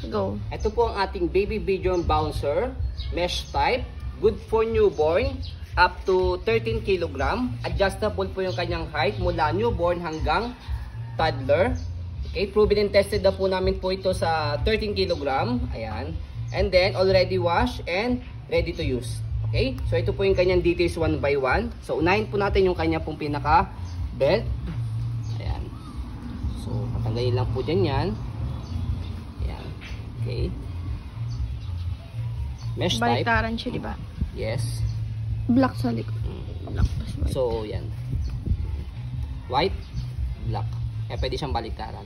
Go. Ito po ang ating baby Bjorn bouncer, mesh type, good for newborn, up to 13 kg. Adjustable po yung kanyang height mula newborn hanggang toddler. Okay, proven and tested na po namin po ito sa 13 kg. Ayan. And then already washed and ready to use. Okay? So ito po yung kanyang details one by one. So unahin po natin yung kanya pong pinaka belt. Ayan. So patanggalin lang po dyan yan. Ayan. Okay. Mesh type. Baliktaran siya, di ba? Yes. Black sa likod. Black plus white. So yan. White, black. Kaya pwede siyang baliktaran.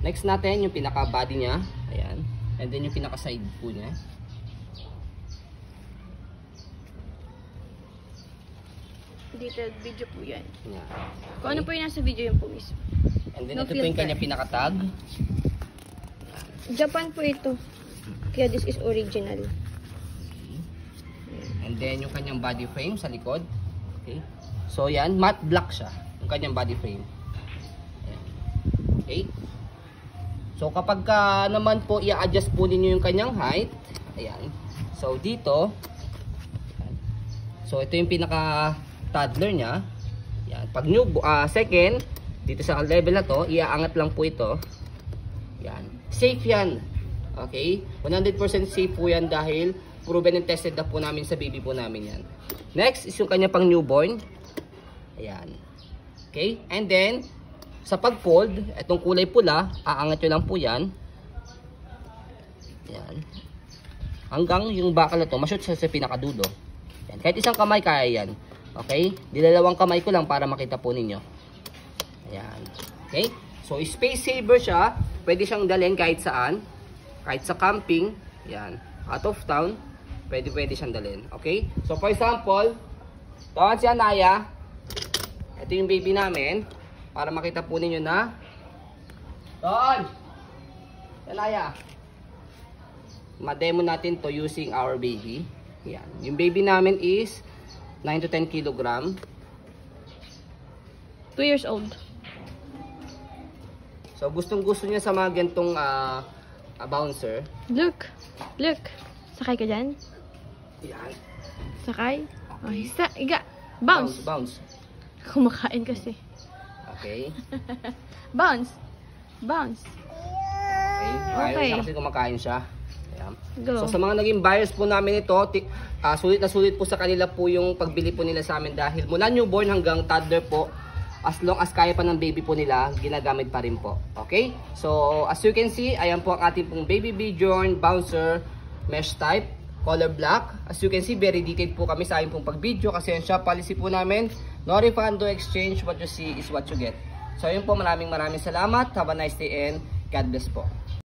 Next natin yung pinaka body niya. Ayan. And then yung pinaka side po niya. Detailed video po yan. Ayan. Kung ano po yung nasa video yun po mismo. And then No ito po yung filter. kanya pinaka tag. Japan po ito. Kaya this is original. And then yung kanyang body frame sa likod. Okay. So yan, matte black siya. Yung kanyang body frame. Ayan. Okay. So kapag ka naman po i-adjust po ninyo yung kanyang height, ayan. So dito, ayan. So ito yung pinaka toddler niya. Ayan. Pag new second, dito sa level na to, iaangat lang po ito. Ayan. Safe yan. Okay? 100% safe po yan dahil proven and tested na po namin sa baby po namin yan. Next is yung kanya pang newborn. Ayan. Okay? And then, sa pag-fold, itong kulay pula, aangat nyo lang po yan. Ayan. Hanggang yung bakal na to, mashoot sa pinakadulo. Ayan. Kahit isang kamay, kaya yan. Okay? Dilalawang kamay ko lang para makita po ninyo. Ayan. Okay? So, space saver siya. Pwede siyang dalhin kahit saan. Kahit sa camping. Ayan. Out of town. Pwede siyang dalhin. Okay? So, for example, tawag si Anaya. Ito yung baby namin. Para makita po ninyo na doon! Talaya! Ma-demo natin to using our baby. Yan. Yung baby namin is 9 to 10 kg. 2 years old. So gustong gusto niya sa mga gantong bouncer. Look! Look! Sakay ka dyan? Yan. Sakay? Okay. Iga! Bounce! Bounce. Kumakain kasi. Okay. Bounce! Bounce! Okay. Ayaw Okay. siya kasi kumakain siya. Ayan. Go. So sa mga naging buyers po namin ito, sulit na sulit po sa kanila po yung pagbili po nila sa amin dahil mula newborn hanggang toddler po, as long as kaya pa ng baby po nila, ginagamit pa rin po. Okay? So as you can see, ayan po ang ating pong baby Bjorn bouncer mesh type, color black. As you can see, very detailed po kami sa ating pong pag-video kasi yung shop policy po namin, no refund, no exchange, what you see is what you get. So ayun po, maraming salamat. Have a nice day and God bless po.